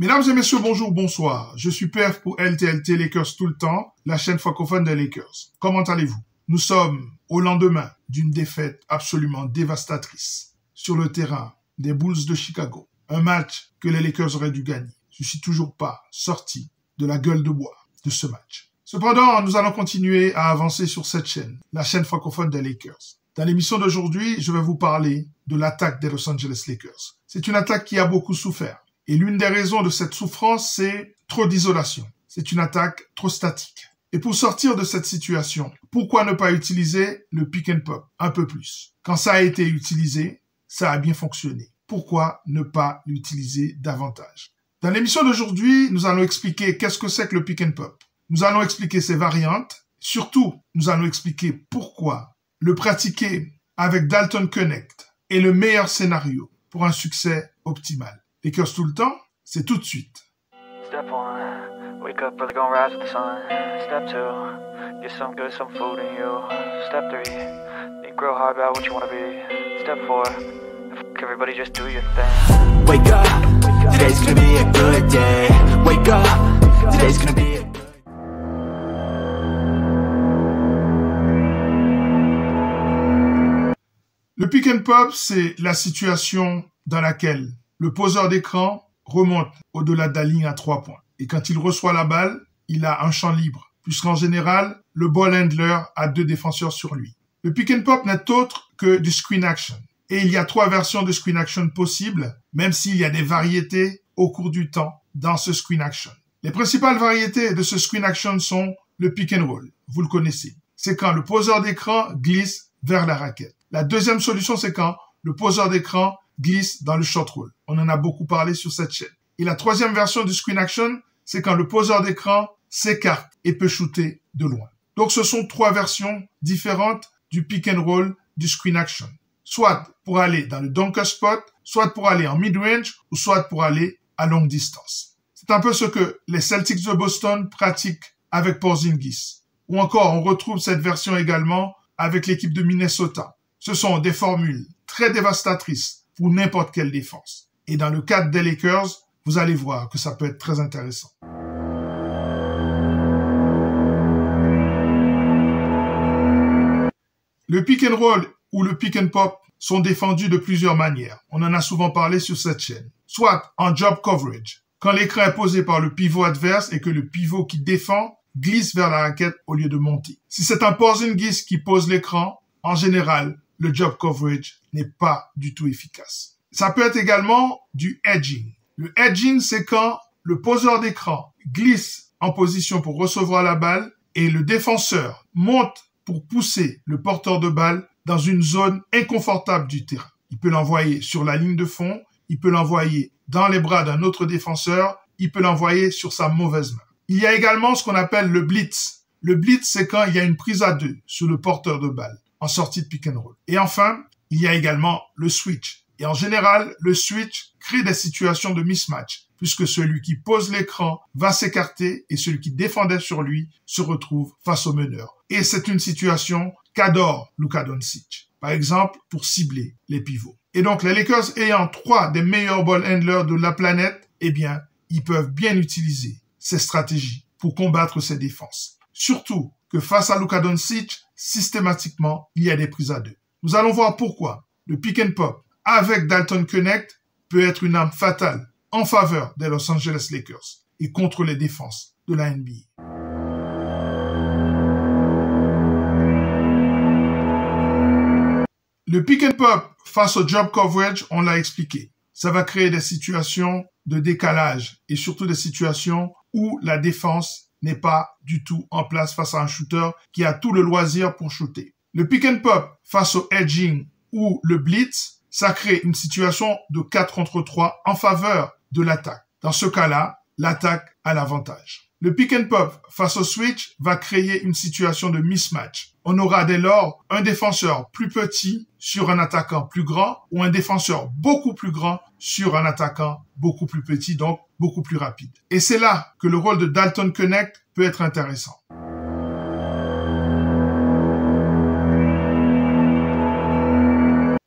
Mesdames et messieurs, bonjour, bonsoir. Je suis PF pour LTLT Lakers tout le temps, la chaîne francophone des Lakers. Comment allez-vous? Nous sommes au lendemain d'une défaite absolument dévastatrice sur le terrain des Bulls de Chicago. Un match que les Lakers auraient dû gagner. Je suis toujours pas sorti de la gueule de bois de ce match. Cependant, nous allons continuer à avancer sur cette chaîne, la chaîne francophone des Lakers. Dans l'émission d'aujourd'hui, je vais vous parler de l'attaque des Los Angeles Lakers. C'est une attaque qui a beaucoup souffert. Et l'une des raisons de cette souffrance, c'est trop d'isolation. C'est une attaque trop statique. Et pour sortir de cette situation, pourquoi ne pas utiliser le pick and pop un peu plus? Quand ça a été utilisé, ça a bien fonctionné. Pourquoi ne pas l'utiliser davantage? Dans l'émission d'aujourd'hui, nous allons expliquer qu'est-ce que c'est que le pick and pop. Nous allons expliquer ses variantes. Surtout, nous allons expliquer pourquoi le pratiquer avec Dalton Knecht est le meilleur scénario pour un succès optimal. Lakers tout le temps, c'est tout de suite. Step 1, wake up early, gonna rise with the sun. Step 2, get some good, some food in you. Step 3, think real hard about what you wanna be. Step 4, everybody just do your thing. Wake up, today's gonna be a good day. Wake up, today's gonna be a Le pick and pop, c'est la situation dans laquelle le poseur d'écran remonte au-delà de la ligne à 3 points. Et quand il reçoit la balle, il a un champ libre, puisqu'en général, le ball handler a 2 défenseurs sur lui. Le pick and pop n'est autre que du screen action. Et il y a 3 versions de screen action possibles, même s'il y a des variétés au cours du temps dans ce screen action. Les principales variétés de ce screen action sont le pick and roll. Vous le connaissez. C'est quand le poseur d'écran glisse vers la raquette. La deuxième solution, c'est quand le poseur d'écran glisse dans le short roll. On en a beaucoup parlé sur cette chaîne. Et la troisième version du screen action, c'est quand le poseur d'écran s'écarte et peut shooter de loin. Donc ce sont 3 versions différentes du pick and roll du screen action. Soit pour aller dans le dunker spot, soit pour aller en mid-range, ou soit pour aller à longue distance. C'est un peu ce que les Celtics de Boston pratiquent avec Porzingis. Ou encore, on retrouve cette version également avec l'équipe de Minnesota. Ce sont des formules très dévastatrices pour n'importe quelle défense. Et dans le cadre des Lakers, vous allez voir que ça peut être très intéressant. Le pick and roll ou le pick and pop sont défendus de plusieurs manières. On en a souvent parlé sur cette chaîne. Soit en job coverage, quand l'écran est posé par le pivot adverse et que le pivot qui défend glisse vers la raquette au lieu de monter. Si c'est un Porzingis qui pose l'écran, en général, le job coverage n'est pas du tout efficace. Ça peut être également du edging. Le edging, c'est quand le poseur d'écran glisse en position pour recevoir la balle et le défenseur monte pour pousser le porteur de balle dans une zone inconfortable du terrain. Il peut l'envoyer sur la ligne de fond, il peut l'envoyer dans les bras d'un autre défenseur, il peut l'envoyer sur sa mauvaise main. Il y a également ce qu'on appelle le blitz. Le blitz, c'est quand il y a une prise à 2 sur le porteur de balle en sortie de pick and roll. Et enfin, il y a également le switch. Et en général, le switch crée des situations de mismatch, puisque celui qui pose l'écran va s'écarter et celui qui défendait sur lui se retrouve face au meneur. Et c'est une situation qu'adore Luka Doncic, par exemple, pour cibler les pivots. Et donc, les Lakers ayant 3 des meilleurs ball handlers de la planète, eh bien, ils peuvent bien utiliser ces stratégies pour combattre ces défenses. Surtout que face à Luka Doncic, systématiquement, il y a des prises à 2. Nous allons voir pourquoi le pick and pop avec Dalton Knecht peut être une arme fatale en faveur des Los Angeles Lakers et contre les défenses de la NBA. Le pick and pop face au job coverage, on l'a expliqué. Ça va créer des situations de décalage et surtout des situations où la défense n'est pas du tout en place face à un shooter qui a tout le loisir pour shooter. Le pick and pop face au edging ou le blitz, ça crée une situation de 4 contre 3 en faveur de l'attaque. Dans ce cas-là, l'attaque a l'avantage. Le pick and pop face au switch va créer une situation de mismatch. On aura dès lors un défenseur plus petit sur un attaquant plus grand ou un défenseur beaucoup plus grand sur un attaquant beaucoup plus petit, donc beaucoup plus rapide. Et c'est là que le rôle de Dalton Knecht peut être intéressant.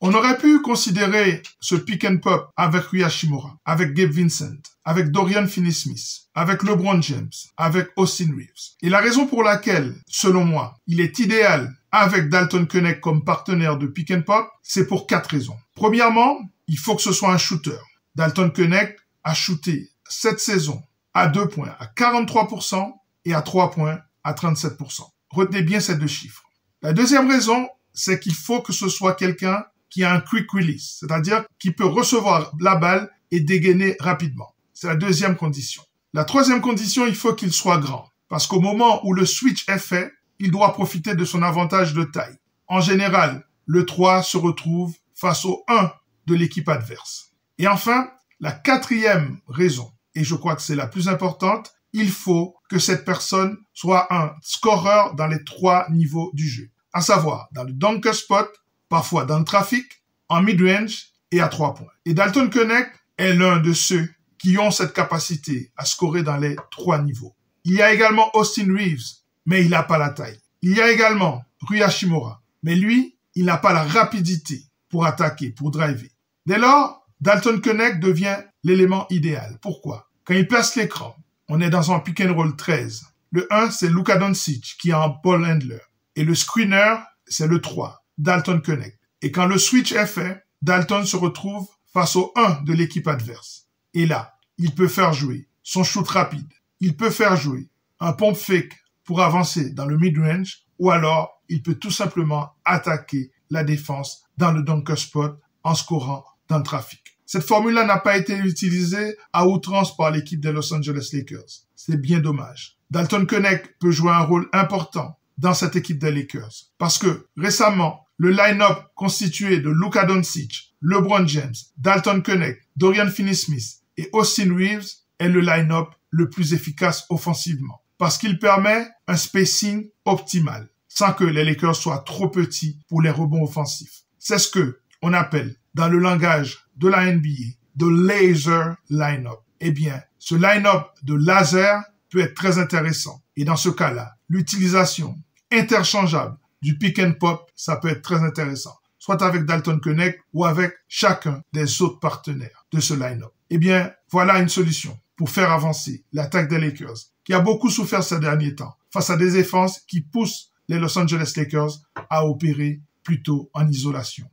On aurait pu considérer ce pick and pop avec Rui Hachimura, avec Gabe Vincent, avec Dorian Finney-Smith, avec LeBron James, avec Austin Reeves. Et la raison pour laquelle, selon moi, il est idéal avec Dalton Keunig comme partenaire de pick and pop, c'est pour 4 raisons. Premièrement, il faut que ce soit un shooter. Dalton Keunig a shooté cette saison à 2 points à 43% et à 3 points à 37%. Retenez bien ces 2 chiffres. La deuxième raison, c'est qu'il faut que ce soit quelqu'un qui a un quick release, c'est-à-dire qui peut recevoir la balle et dégainer rapidement. C'est la deuxième condition. La troisième condition, il faut qu'il soit grand, parce qu'au moment où le switch est fait, il doit profiter de son avantage de taille. En général, le 3 se retrouve face au 1 de l'équipe adverse. Et enfin, la quatrième raison, et je crois que c'est la plus importante, il faut que cette personne soit un scoreur dans les 3 niveaux du jeu, à savoir dans le dunker spot, parfois dans le trafic, en mid-range et à 3 points. Et Dalton Keunig est l'un de ceux qui ont cette capacité à scorer dans les 3 niveaux. Il y a également Austin Reeves, mais il n'a pas la taille. Il y a également Rui Hachimura, mais lui, il n'a pas la rapidité pour attaquer, pour driver. Dès lors, Dalton Keunig devient l'élément idéal. Pourquoi? Quand il place l'écran, on est dans un pick and roll 13. Le 1, c'est Luka Doncic qui est un ball handler. Et le screener, c'est le 3. Dalton Keunig. Et quand le switch est fait, Dalton se retrouve face au 1 de l'équipe adverse. Et là, il peut faire jouer son shoot rapide. Il peut faire jouer un pump fake pour avancer dans le mid-range, ou alors il peut tout simplement attaquer la défense dans le dunker spot en scorant dans le trafic. Cette formule-là n'a pas été utilisée à outrance par l'équipe des Los Angeles Lakers. C'est bien dommage. Dalton Keunig peut jouer un rôle important dans cette équipe des Lakers. Parce que récemment, le line-up constitué de Luka Doncic, LeBron James, Dalton Keunig, Dorian Finney-Smith et Austin Reeves est le line-up le plus efficace offensivement. Parce qu'il permet un spacing optimal, sans que les Lakers soient trop petits pour les rebonds offensifs. C'est ce que on appelle, dans le langage de la NBA, de laser line-up. Eh bien, ce line-up de laser peut être très intéressant. Et dans ce cas-là, l'utilisation interchangeable du pick and pop, ça peut être très intéressant. Soit avec Dalton Keunig ou avec chacun des autres partenaires de ce line-up. Eh bien, voilà une solution pour faire avancer l'attaque des Lakers, qui a beaucoup souffert ces derniers temps, face à des défenses qui poussent les Los Angeles Lakers à opérer plutôt en isolation.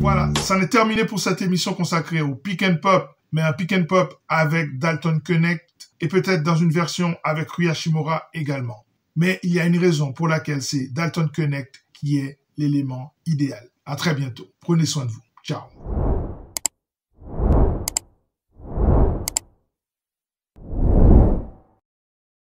Voilà, ça en est terminé pour cette émission consacrée au pick and pop, mais un pick and pop avec Dalton Keunig et peut-être dans une version avec Rui Hachimura également. Mais il y a une raison pour laquelle c'est Dalton Keunig qui est l'élément idéal. À très bientôt. Prenez soin de vous. Ciao.